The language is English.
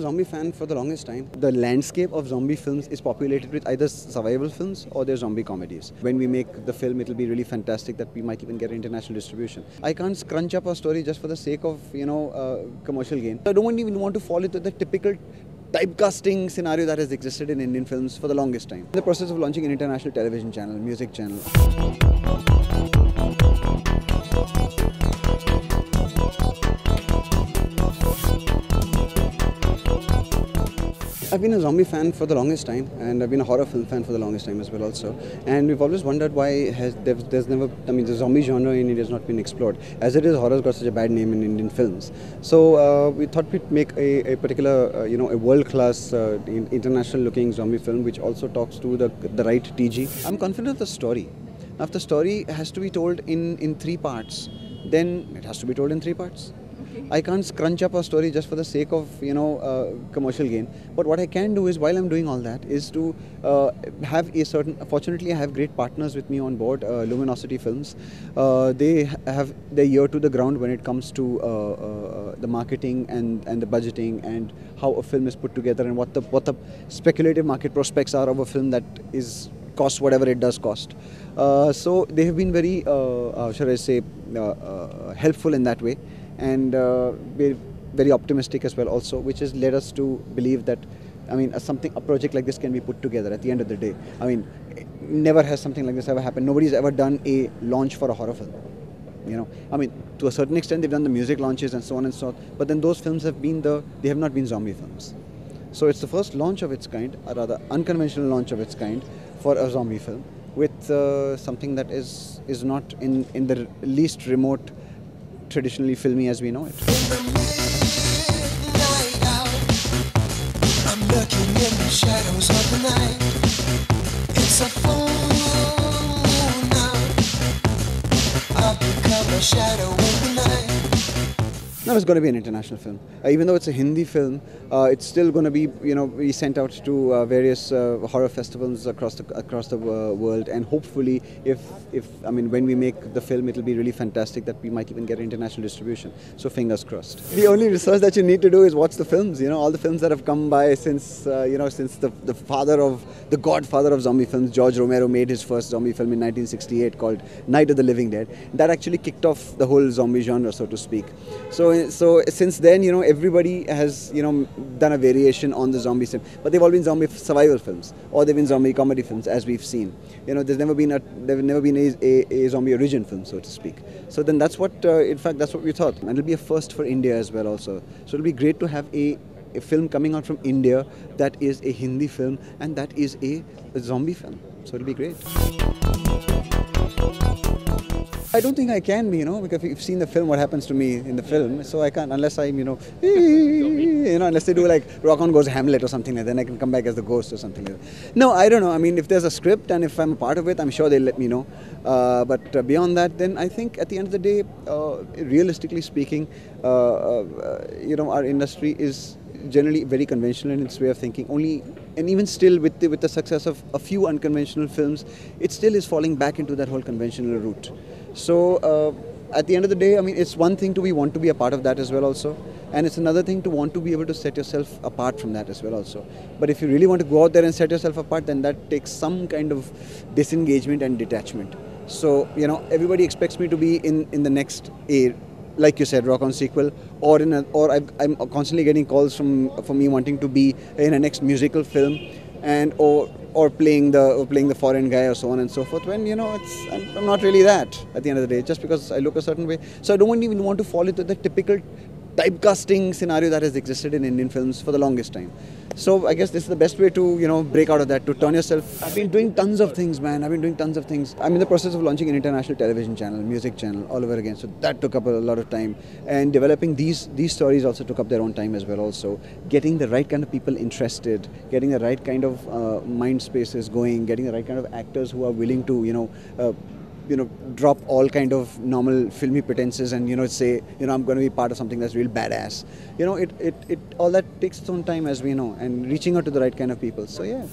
zombie fan for the longest time. The landscape of zombie films is populated with either survival films or their zombie comedies. When we make the film, it'll be really fantastic that we might even get international distribution. I can't scrunch up a story just for the sake of, commercial gain. I don't even want to fall into the typical typecasting scenario that has existed in Indian films for the longest time. In the process of launching an international television channel, music channel. I've been a zombie fan for the longest time, and I've been a horror film fan for the longest time as well also. And we've always wondered why there's never, the zombie genre in India has not been explored. As it is, horror's got such a bad name in Indian films. So we thought we'd make a particular, a world-class, international-looking zombie film which also talks to the right TG. I'm confident of the story. Now, if the story has to be told in 3 parts, then it has to be told in 3 parts. I can't scrunch up a story just for the sake of, commercial gain. But what I can do is, while I'm doing all that, is to have a certain... Fortunately, I have great partners with me on board, Luminosity Films. They have their ear to the ground when it comes to the marketing and the budgeting and how a film is put together and what the speculative market prospects are of a film that is cost whatever it does cost. So they have been very, shall I say, helpful in that way. And we're very optimistic as well also, which has led us to believe that, a project like this can be put together at the end of the day. Never has something like this ever happened. Nobody's ever done a launch for a horror film. To a certain extent they've done the music launches and so on and so on, but then those films have not been zombie films. So it's the first launch of its kind, or rather unconventional launch of its kind, for a zombie film with something that is not in the least remote traditionally filmy as we know it. I'm lurking in the shadows of the night. It's a full moon now. I've become a shadow in the night. Now it's going to be an international film. Even though it's a Hindi film, it's still going to be, be sent out to various horror festivals across the world, and hopefully, when we make the film, it'll be really fantastic that we might even get international distribution. So fingers crossed. The only research that you need to do is watch the films. All the films that have come by since since the godfather of zombie films, George Romero, made his first zombie film in 1968 called Night of the Living Dead. That actually kicked off the whole zombie genre, so to speak. So since then, everybody has, done a variation on the zombie film, but they've all been zombie survival films, or they've been zombie comedy films, as we've seen. There's never been a zombie origin film, so to speak. So then that's what, in fact, that's what we thought, and it'll be a first for India as well also. So it'll be great to have a film coming out from India that is a Hindi film and that is a zombie film. So it'll be great. I don't think I can be, because you've seen the film, what happens to me in the film, so I can't, unless I'm, unless they do like Rock On Goes Hamlet or something like that, then I can come back as the ghost or something like that. No, I don't know. If there's a script and if I'm a part of it, I'm sure they'll let me know. But beyond that, then I think at the end of the day, realistically speaking, our industry is generally very conventional in its way of thinking. And even still, with the success of a few unconventional films, it still is falling back into that whole conventional route. So at the end of the day, it's one thing to want to be a part of that as well also, and it's another thing to want to be able to set yourself apart from that as well also. But if you really want to go out there and set yourself apart, then that takes some kind of disengagement and detachment. So everybody expects me to be in the next like you said, Rock On sequel, or I'm constantly getting calls for me wanting to be in a next musical film, and or playing the foreign guy or so on and so forth. When I'm not really that at the end of the day, just because I look a certain way. So I don't even want to fall into the typical typecasting scenario that has existed in Indian films for the longest time. So I guess this is the best way to, break out of that, to turn yourself. I've been doing tons of things, man. I've been doing tons of things. I'm in the process of launching an international television channel, music channel, all over again. So that took up a lot of time. And developing these stories also took up their own time as well also. Getting the right kind of people interested, getting the right kind of mind spaces going, getting the right kind of actors who are willing to, drop all kind of normal filmy pretenses and, say, I'm going to be part of something that's real badass. All that takes its own time, as we know, and reaching out to the right kind of people. So, yeah.